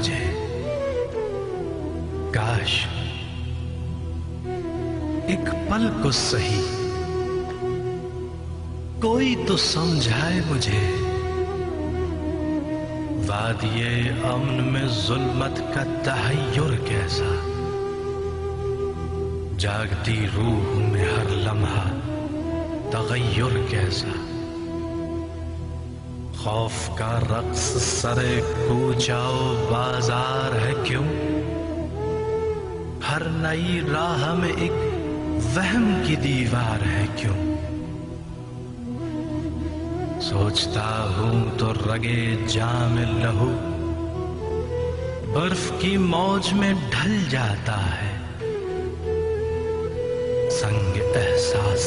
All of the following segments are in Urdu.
مجھے، کاش ایک پل کو سہی کوئی تو سمجھائے مجھے، وادی امن میں ظلمت کا تحیر کیسا، جاگتی روح میں ہر لمحہ تغیر کیسا، خوف کا رقص سرے کوچہ و بازار ہے کیوں، ہر نئی راہ میں ایک وہم کی دیوار ہے کیوں، سوچتا ہوں تو رگے جام لہو برف کی موج میں ڈھل جاتا ہے، سنگ احساس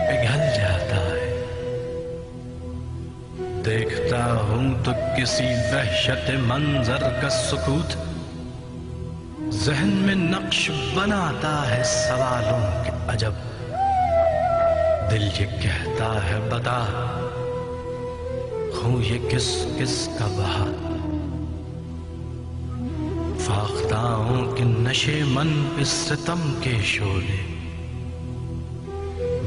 پگھل جاتا ہے، دیکھتا ہوں تو کسی وحشت منظر کا سکوت ذہن میں نقش بناتا ہے سوالوں کے عجب، دل یہ کہتا ہے بتا خون یہ کس کس کا بہا، فاختہ ہوں کہ نشے من پہ ستم کے شعلے،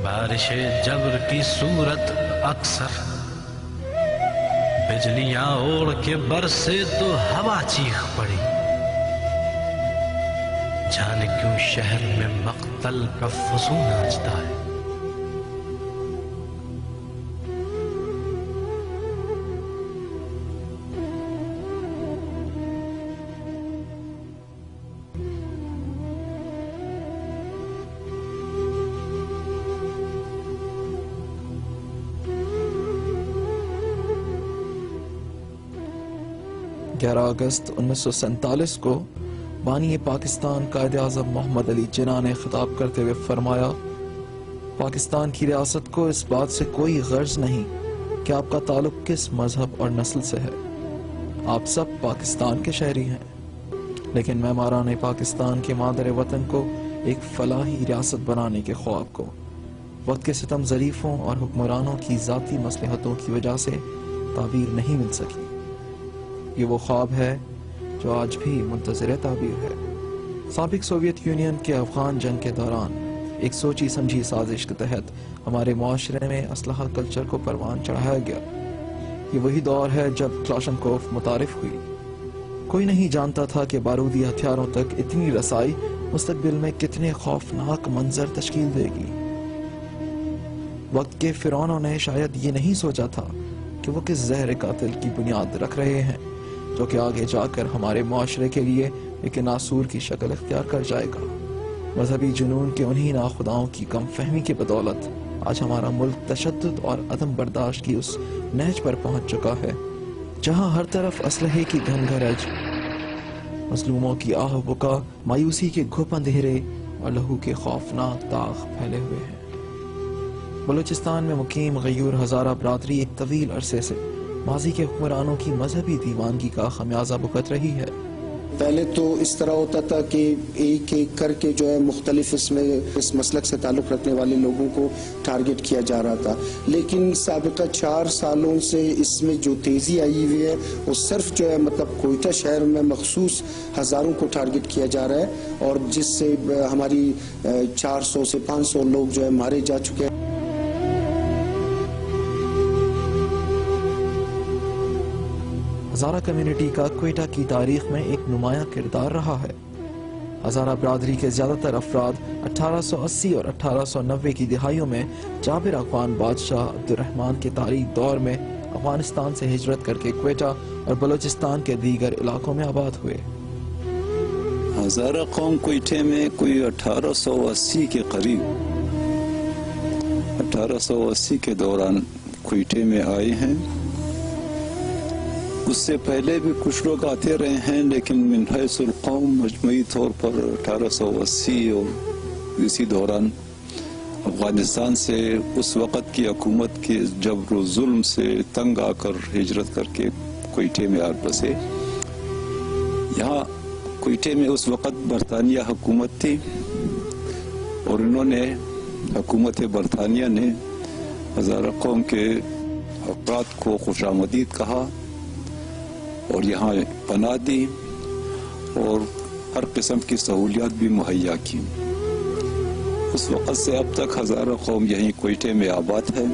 بارش جبر کی صورت اکثر، بجلیاں اوڑ کے برسے تو ہوا چیخ پڑی، جانے کیوں شہر میں مقتل کا فسون ناچتا ہے، گیارہ اگست 1947 کو بانی پاکستان قائد اعظم محمد علی جناح نے خطاب کرتے ہوئے فرمایا، پاکستان کی ریاست کو اس بات سے کوئی غرض نہیں کہ آپ کا تعلق کس مذہب اور نسل سے ہے، آپ سب پاکستان کے شہری ہیں، لیکن معماران پاکستان کے مادر وطن کو ایک فلاحی ریاست بنانے کے خواب کو وقت کے ستم ظریفوں اور حکمرانوں کی ذاتی مصلحتوں کی وجہ سے تعبیر نہیں مل سکی۔ یہ وہ خواب ہے جو آج بھی منتظر تعبیر ہے۔ سابق سوویت یونین کے افغان جنگ کے دوران ایک سوچی سمجھی سازش کے تحت ہمارے معاشرے میں اسلحہ کلچر کو پروان چڑھایا گیا۔ یہ وہی دور ہے جب کلاشنکوف متعارف ہوئی۔ کوئی نہیں جانتا تھا کہ بارودی ہتھیاروں تک اتنی رسائی مستقبل میں کتنے خوفناک منظر تشکیل دے گی۔ وقت کے فرعونوں نے شاید یہ نہیں سوچا تھا کہ وہ کس زہر قاتل کی بنیاد رکھ رہے ہیں جو کہ آگے جا کر ہمارے معاشرے کے لیے ایک ناسور کی شکل اختیار کر جائے گا۔ مذہبی جنون کے انہی ناخداؤں کی کم فہمی کی بدولت آج ہمارا ملک تشدد اور عدم برداشت کی اس نہج پر پہنچ چکا ہے جہاں ہر طرف اسلحے کی گھن گرج، مظلوموں کی آہ بکا، مایوسی کے گھپ اندھیرے اور لہو کے خوفناک داغ پھیلے ہوئے ہیں۔ بلوچستان میں مقیم غیور ہزارہ برادری ایک طویل عرصے سے ماضی کے حکمرانوں کی مذہبی دیوانگی کا خمیازہ بھگت رہی ہے۔ پہلے تو اس طرح ہوتا تھا کہ ایک ایک کر کے جو ہے مختلف اس مسلک سے تعلق رکھنے والے لوگوں کو ٹارگٹ کیا جا رہا تھا، لیکن سابقہ 4 سالوں سے اس میں جو تیزی آئی ہوئی ہے وہ صرف جو ہے کوئٹہ شہر میں مخصوص ہزاروں کو ٹارگٹ کیا جا رہا ہے، اور جس سے ہماری 400 سے 500 لوگ جو ہے مارے جا چکے ہیں۔ ہزارہ کمیونٹی کا کوئٹہ کی تاریخ میں ایک نمایاں کردار رہا ہے۔ ہزارہ برادری کے زیادہ تر افراد 1880 اور 1890 کی دہائیوں میں جابر افغان بادشاہ عبدالرحمن کے تاریک دور میں افغانستان سے ہجرت کر کے کوئٹہ اور بلوچستان کے دیگر علاقوں میں آباد ہوئے۔ ہزارہ قوم کوئٹے میں کوئی 1880 کے قریب 1880 کے دوران کوئٹے میں آئے ہیں۔ اس سے پہلے بھی کچھ لوگ آتے رہے ہیں، لیکن من حیث القوم مجموعی طور پر 1880 اور اسی دوران افغانستان سے اس وقت کی حکومت کے جبر و ظلم سے تنگ آ کر ہجرت کر کے کوئٹے میں آ بسے۔ یہاں کوئٹے میں اس وقت برطانیہ حکومت تھی اور انہوں نے حکومت برطانیہ نے ہزارہ قوم کے افراد کو خوش آمدید کہا اور یہاں پناہ دی اور ہر قسم کی سہولیات بھی مہیا کی۔ اس وقت سے اب تک ہزارہ قوم یہیں کوئٹے میں آباد ہے۔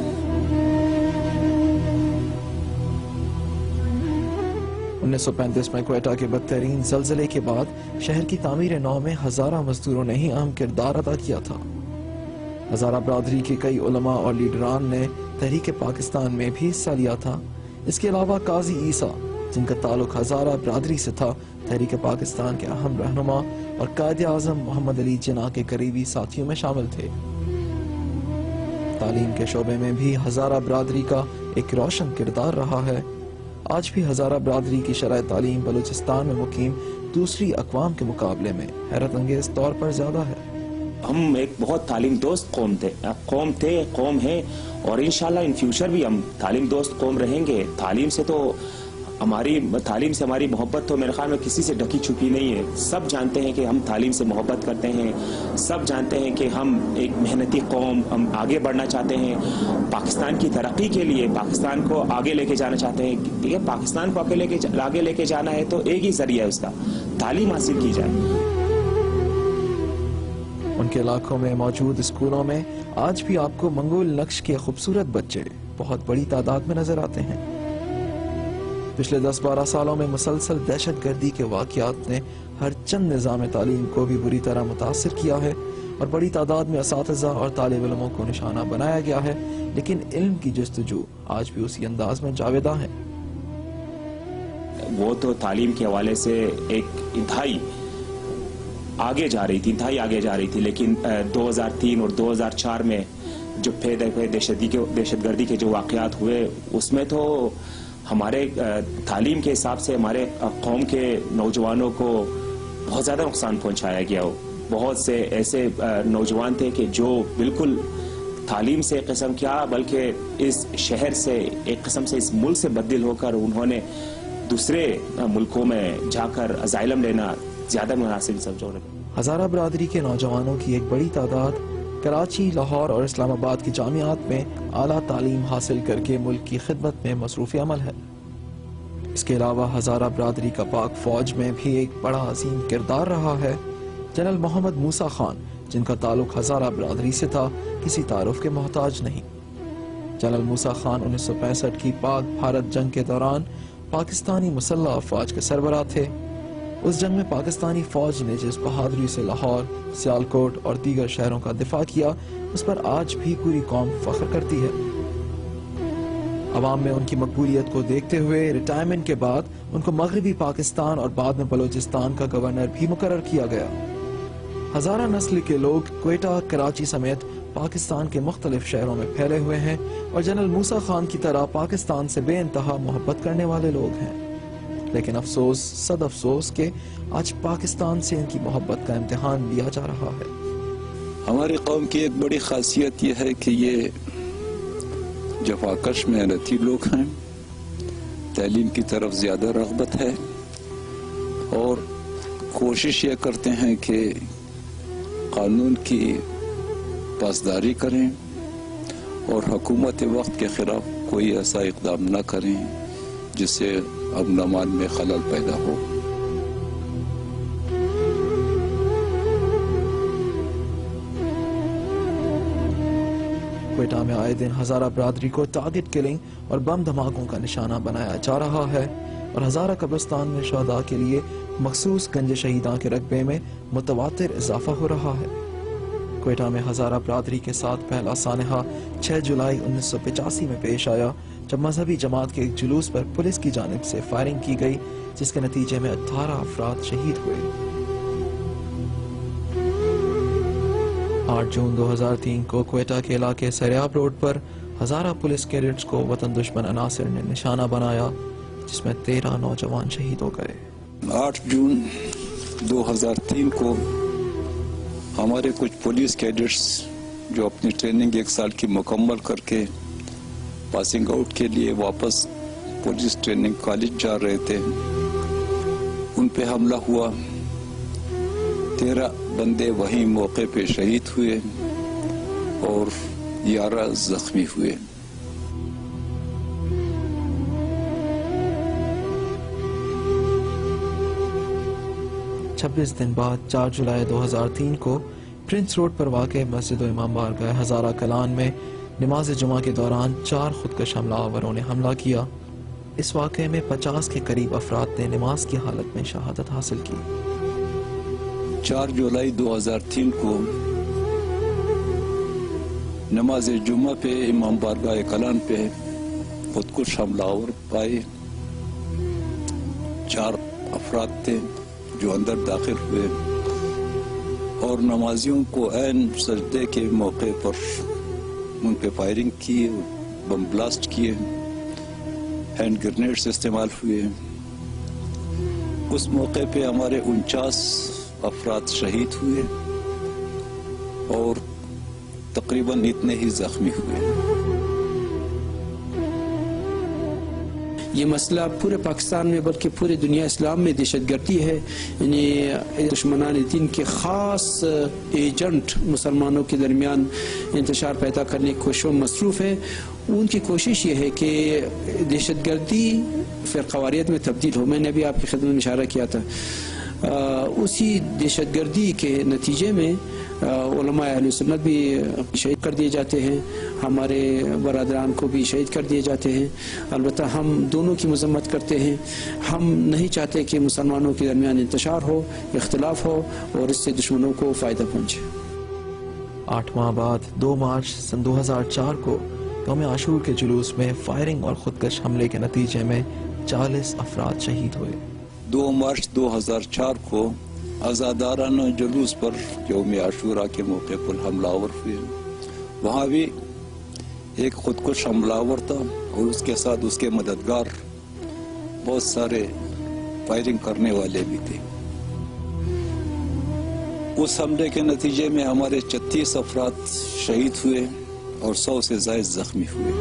1935 میں کوئٹہ کے بدترین زلزلے کے بعد شہر کی تعمیر نو میں ہزارہ مزدوروں نے ہی اہم کردار ادا کیا تھا۔ ہزارہ برادری کے کئی علماء اور لیڈران نے تحریک پاکستان میں بھی حصہ لیا تھا۔ اس کے علاوہ قاضی عیسیٰ، جن کا تعلق ہزارہ برادری سے تھا، تحریک پاکستان کے اہم رہنما اور قائد اعظم محمد علی جناح کے قریبی ساتھیوں میں شامل تھے۔ تعلیم کے شعبے میں بھی ہزارہ برادری کا ایک روشن کردار رہا ہے۔ آج بھی ہزارہ برادری کی شرح تعلیم بلوچستان میں مقیم دوسری اقوام کے مقابلے میں حیرت انگیز طور پر زیادہ ہے۔ ہم ایک بہت تعلیم دوست قوم ہیں اور انشاءاللہ ان فیوچر بھی ہم تعلیم دوست قوم رہیں گے۔ تعلیم سے ہماری محبت تو میرے خیال میں کسی سے ڈھکی چھپی نہیں ہے۔ سب جانتے ہیں کہ ہم تعلیم سے محبت کرتے ہیں، سب جانتے ہیں کہ ہم ایک محنتی قوم، ہم آگے بڑھنا چاہتے ہیں، پاکستان کی ترقی کے لیے پاکستان کو آگے لے کے جانا چاہتے ہیں۔ دیکھیں، پاکستان کو آگے لے کے جانا ہے تو ایک ہی ذریعہ ہے اس کا، تعلیم حاصل کی جائے۔ ان کے علاقوں میں موجود اسکولوں میں آج بھی آپ کو منگول نقش کے خوبصورت بچے بہت بڑی تعداد میں نظر آتے ہیں۔ پچھلے 10-12 سالوں میں مسلسل دہشت گردی کے واقعات نے ہر چند نظام تعلیم کو بھی بری طرح متاثر کیا ہے اور بڑی تعداد میں اساتذہ اور طالب علموں کو نشانہ بنایا گیا ہے، لیکن علم کی جستجو آج بھی اسی انداز میں جاویدہ ہے۔ وہ تو تعلیم کے حوالے سے ایک انتہائی آگے جا رہی تھی، لیکن 2003 اور 2004 میں جو دہشت گردی کے جو واقعات ہوئے، اس میں تو ہمارے تعلیم کے حساب سے ہمارے قوم کے نوجوانوں کو بہت زیادہ نقصان پہنچایا گیا ہو۔ بہت سے ایسے نوجوان تھے کہ جو بالکل تعلیم سے ایک قسم کیا بلکہ اس شہر سے ایک قسم سے اس ملک سے بددل ہو کر انہوں نے دوسرے ملکوں میں جا کر اسائلم لینا زیادہ مناسب سمجھو۔ ہزارہ برادری کے نوجوانوں کی ایک بڑی تعداد کراچی، لاہور اور اسلام آباد کی جامعات میں اعلیٰ تعلیم حاصل کر کے ملک کی خدمت میں مصروف عمل ہے۔ اس کے علاوہ ہزارہ برادری کا پاک فوج میں بھی ایک بڑا عظیم کردار رہا ہے۔ جنرل محمد موسیٰ خان، جن کا تعلق ہزارہ برادری سے تھا، کسی تعارف کے محتاج نہیں۔ جنرل موسیٰ خان 1965 کی پاک بھارت جنگ کے دوران پاکستانی مسلح افواج کے سربراہ تھے۔ اس جنگ میں پاکستانی فوج نے جس بہادری سے لاہور، سیالکوٹ اور دیگر شہروں کا دفاع کیا، اس پر آج بھی پوری قوم فخر کرتی ہے۔ عوام میں ان کی مقبولیت کو دیکھتے ہوئے ریٹائرمنٹ کے بعد ان کو مغربی پاکستان اور بعد میں بلوچستان کا گورنر بھی مقرر کیا گیا۔ ہزارہ نسل کے لوگ کوئٹہ، کراچی سمیت پاکستان کے مختلف شہروں میں پھیلے ہوئے ہیں اور جنرل موسیٰ خان کی طرح پاکستان سے بے انتہا محبت کرنے والے لوگ ہیں، لیکن افسوس، صد افسوس کہ آج پاکستان سے ان کی محبت کا امتحان لیا جا رہا ہے۔ ہماری قوم کی ایک بڑی خاصیت یہ ہے کہ یہ جفاکش محنتی لوگ ہیں، تعلیم کی طرف زیادہ رغبت ہے اور کوشش یہ کرتے ہیں کہ قانون کی پاسداری کریں اور حکومت وقت کے خلاف کوئی ایسا اقدام نہ کریں جس سے امن و امان میں خلل پیدا ہو۔ کوئٹہ میں آئے دن ہزارہ برادری کو ٹارگٹ کلنگ اور بم دھماکوں کا نشانہ بنایا جا رہا ہے اور ہزارہ قبرستان میں شہداء کے لیے مخصوص گنج شہیداں کے رقبے میں متواتر اضافہ ہو رہا ہے۔ کوئٹہ میں ہزارہ برادری کے ساتھ پہلا سانحہ 6 جولائی 1985 میں پیش آیا، جب مذہبی جماعت کے ایک جلوس پر پولیس کی جانب سے فائرنگ کی گئی، جس کے نتیجے میں 18 افراد شہید ہوئے۔ 8 جون 2003 کو کوئٹہ کے علاقے سریاب روڈ پر ہزارہ پولیس کیڈٹس کو وطن دشمن عناصر نے نشانہ بنایا، جس میں 13 نوجوان شہید ہو گئے۔ 8 جون 2003 کو ہمارے کچھ پولیس کیڈٹس جو اپنی ٹریننگ 1 سال کی مکمل کر کے پاسنگ آؤٹ کے لیے واپس پولیس ٹریننگ کالج جا رہے تھے، ان پہ حملہ ہوا۔ 13 بندے وہیں موقع پہ شہید ہوئے اور 11 زخمی ہوئے۔ 26 دن بعد 4 جولائی 2003 کو پرنس روڈ پر واقع مسجد و امام بارگاہ ہزارہ کلان میں نماز جمعہ کے دوران 4 خودکش حملہ آوروں نے حملہ کیا۔ اس واقعے میں 50 کے قریب افراد نے نماز کی حالت میں شہادت حاصل کی۔ 4 جولائی 2003 کو نماز جمعہ پہ امام بارگاہ کلان پہ خودکش حملہ آور پائے 4 افراد تھے جو اندر داخل ہوئے اور نمازیوں کو عین سجدے کے موقع پر ان پہ فائرنگ کی، بم بلاسٹ کیے، ہینڈ گرنیڈز استعمال ہوئے۔ اس موقع پہ ہمارے 49 افراد شہید ہوئے اور تقریباً اتنے ہی زخمی ہوئے۔ یہ مسئلہ پورے پاکستان میں بلکہ پورے دنیا اسلام میں دہشت گردی ہے، یعنی دشمنان دین کے خاص ایجنٹ مسلمانوں کے درمیان انتشار پیدا کرنے کی کوششوں میں مصروف ہے۔ ان کی کوشش یہ ہے کہ دہشت گردی فرقواریت میں تبدیل ہو۔ میں نے ابھی آپ کی خدمت میں اشارہ کیا تھا، اسی دہشت گردی کے نتیجے میں علماء اہل سنت بھی شہید کر دیے جاتے ہیں، ہمارے برادران کو بھی شہید کر دیے جاتے ہیں۔ البتہ ہم دونوں کی مذمت کرتے ہیں۔ ہم نہیں چاہتے کہ مسلمانوں کے درمیان انتشار ہو، اختلاف ہو اور اس سے دشمنوں کو فائدہ پہنچے۔ 8 ماہ بعد 2 مارچ سن 2004 کو یوم عاشور کے جلوس میں فائرنگ اور خودکش حملے کے نتیجے میں 40 افراد شہید ہوئے۔ 2 مارچ 2004 کو آزادارانہ جلوس پر یوم عاشورہ کے موقع پر حملہ آور ہوئے۔ وہاں بھی ایک خودکش حملہ آور تھا اور اس کے ساتھ اس کے مددگار بہت سارے فائرنگ کرنے والے بھی تھے۔ اس حملے کے نتیجے میں ہمارے 36 افراد شہید ہوئے اور 100 سے زائد زخمی ہوئے۔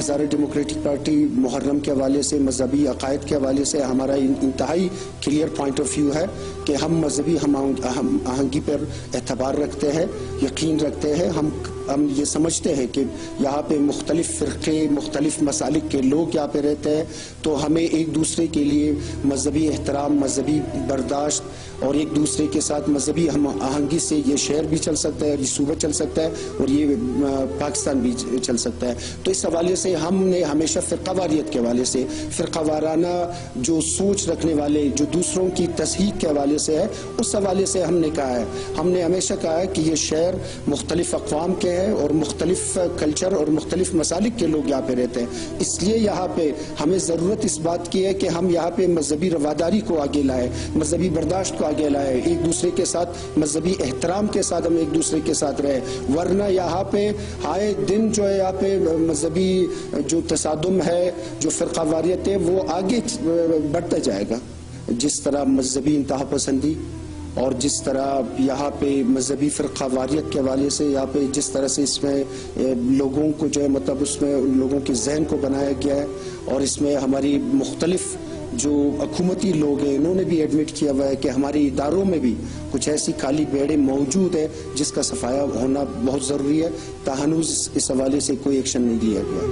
ہزارہ ڈیموکریٹک پارٹی محرم کے حوالے سے، مذہبی عقائد کے حوالے سے ہمارا انتہائی کلیئر پوائنٹ آف ویو ہے کہ ہم مذہبی ہم آہنگی پر اعتبار رکھتے ہیں، یقین رکھتے ہیں۔ ہم یہ سمجھتے ہیں کہ یہاں پہ مختلف فرقے، مختلف مسالک کے لوگ یہاں پہ رہتے ہیں، تو ہمیں ایک دوسرے کے لیے مذہبی احترام، مذہبی برداشت اور ایک دوسرے کے ساتھ مذہبی ہم آہنگی سے یہ شہر بھی چل سکتا ہے، یہ صوبہ چل سکتا ہے اور یہ پاکستان بھی چل سکتا ہے۔ تو اس حوالے سے ہم نے ہمیشہ فرقہ واریت کے حوالے سے، فرقہ وارانہ جو سوچ رکھنے والے، جو دوسروں کی تصحیح کے حوالے سے ہے، اس حوالے سے ہم نے کہا ہے، ہم نے ہمیشہ کہا ہے کہ یہ شہر مختلف اقوام کے ہیں اور مختلف کلچر اور مختلف مسالک کے لوگ یہاں پہ رہتے ہیں۔ اس لیے یہاں پہ ہمیں ضرورت اس بات کی ہے کہ ہم یہاں پہ مذہبی رواداری کو آگے لائیں، مذہبی برداشت کو آگے لائیں، ایک دوسرے کے ساتھ مذہبی احترام کے ساتھ ہم ایک دوسرے کے ساتھ رہیں، ورنہ یہاں پہ آئے دن جو ہے یہاں پہ مذہبی جو تصادم ہے، جو فرقہ واریت ہے، وہ آگے بڑھتا جائے گا۔ جس طرح مذہبی انتہا پسندی اور جس طرح یہاں پہ مذہبی فرقہ واریت کے حوالے سے یہاں پہ جس طرح سے اس میں لوگوں کو جو ہے مطلب اس میں ان لوگوں کے ذہن کو بنایا گیا ہے، اور اس میں ہماری مختلف جو حکومتی لوگ ہیں انہوں نے بھی ایڈمٹ کیا ہوا ہے کہ ہمارے اداروں میں بھی کچھ ایسی کالی بیڑیں موجود ہیں جس کا صفایا ہونا بہت ضروری ہے۔ تاہنوز اس حوالے سے کوئی ایکشن نہیں لیا گیا۔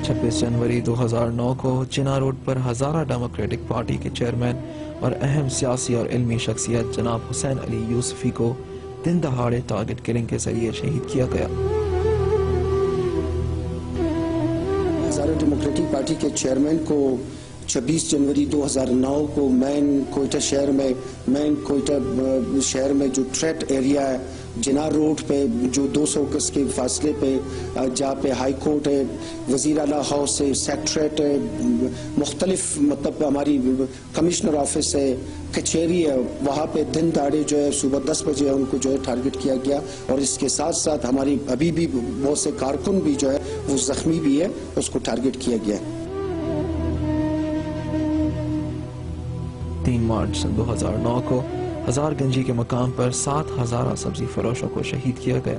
26 جنوری 2009 کو چنا روڈ پر ہزارہ ڈیموکریٹک پارٹی کے چیئرمین اور اہم سیاسی اور علمی شخصیت جناب حسین علی یوسفی کو دن دہاڑے ٹارگٹ کلنگ کے ذریعے شہید کیا گیا۔ ہزارہ ڈیموکریٹک پارٹی کے چیئرمین کو 26 جنوری 2009 کو کوئٹہ شہر میں جو تھریٹ ایریا ہے، جنا روڈ پہ جو 200 گز کے فاصلے پہ جہاں پہ ہائی کورٹ ہے، وزیر اعلیٰ ہاؤس ہے، سیکٹریٹ ہے، مختلف مطلب ہماری کمشنر آفس ہے، کچہری ہے، وہاں پہ دن دہاڑے جو ہے صبح 10 بجے ان کو جو ہے ٹارگٹ کیا گیا، اور اس کے ساتھ ساتھ ہماری ابھی بھی بہت سے کارکن بھی جو ہے وہ زخمی بھی ہے، اس کو ٹارگٹ کیا گیا ہے۔ 3 مارچ سن 2009 کو ہزار گنجی کے مقام پر 7 ہزارہ سبزی فروشوں کو شہید کیا گیا۔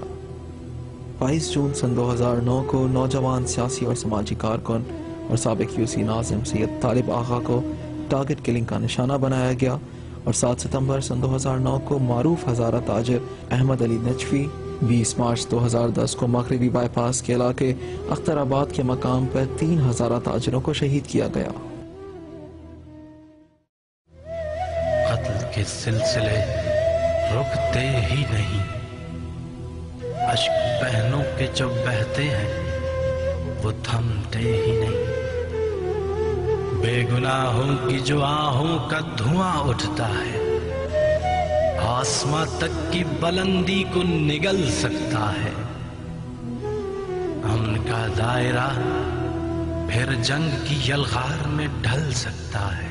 22 جون سن 2009 کو نوجوان سیاسی اور سماجی کارکن اور سابق یوسی ناظم سید طالب آغا کو ٹارگٹ کلنگ کا نشانہ بنایا گیا، اور 7 ستمبر سن 2009 کو معروف ہزارہ تاجر احمد علی نجفی، 20 مارچ 2010 کو مغربی بائی پاس کے علاقے اختر آباد کے مقام پر 3000 تاجروں کو شہید کیا گیا۔ قتل کے سلسلے رکتے ہی نہیں، اشک بہنوں کے جو بہتے ہیں وہ تھمتے ہی نہیں، بے گناہوں کی جو آہوں کا دھواں اٹھتا ہے آسماں تک کی بلندی کو نگل سکتا ہے، امن کا دائرہ پھر جنگ کی یلغار میں ڈھل سکتا ہے۔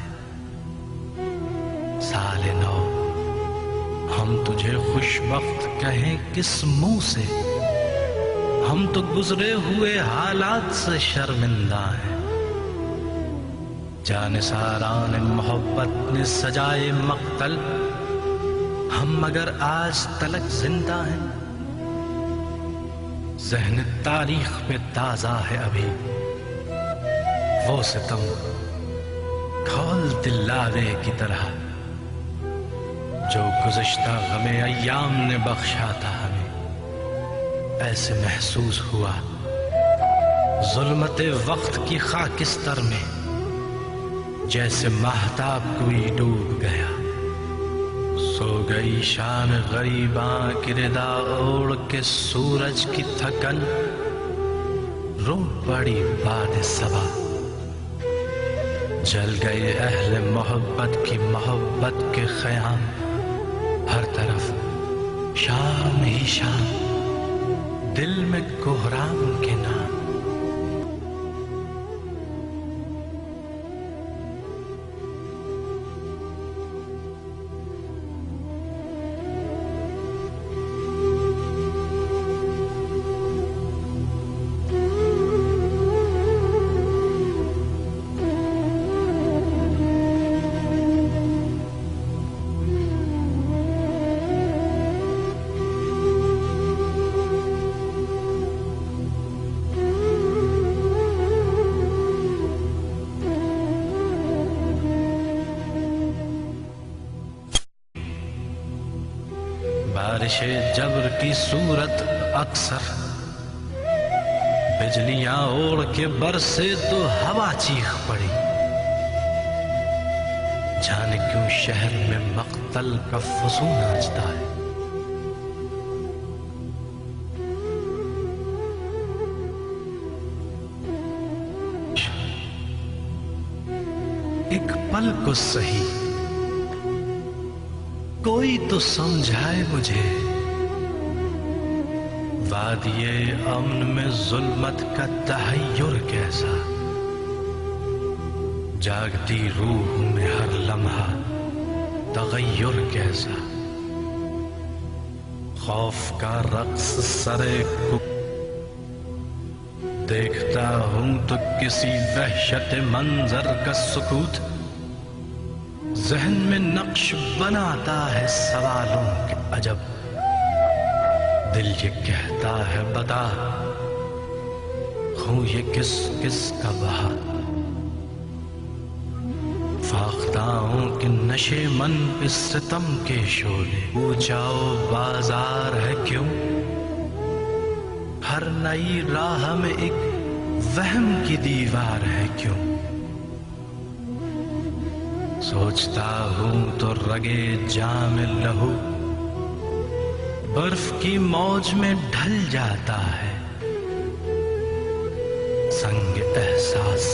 سال نو ہم تجھے خوش بخت کہیں کس منہ سے، ہم تو گزرے ہوئے حالات سے شرمندہ ہیں، جانثاران محبت نے سجائے مقتل، ہم مگر آج تلک زندہ ہیں، ذہن تاریخ پہ تازہ ہے ابھی وہ ستم کھول دلاوے کی طرح جو گزشتہ غم ایام نے بخشا تھا ہمیں، ایسے محسوس ہوا ظلمت وقت کی خاکستر میں جیسے ماہتاب کوئی ڈوب گیا، سو گئی شام غریباں کی ردا اوڑھ کے سورج کی تھکن، رو پڑی باد صبا، جل گئے اہل محبت کی محبت کے خیام، ہر طرف شام ہی شام، دل میں کوہرام کے نام۔ بارش جبر کی صورت اکثر بجلیاں اوڑھ کے برسے تو ہوا چیخ پڑی، جانے کیوں شہر میں مقتل کا فسون ناچتا ہے، ایک پل کو سہی کوئی تو سمجھائے مجھے، وادی امن میں ظلمت کا تحیر کیسا، جاگتی روح میں ہر لمحہ تغیر کیسا، خوف کا رقص سرے کو دیکھتا ہوں تو کسی وحشت منظر کا سکوت ذہن میں نقش بناتا ہے سوالوں کے عجب، دل یہ کہتا ہے بتا خون یہ کس کس کا بہا، فاختہ ہوں کہ نشے من پہ ستم کے شعلے، پوچھاؤ بازار ہے کیوں، ہر نئی راہ میں ایک وہم کی دیوار ہے کیوں، سوچتا ہوں تو رگے جام لہو برف کی موج میں ڈھل جاتا ہے، سنگ احساس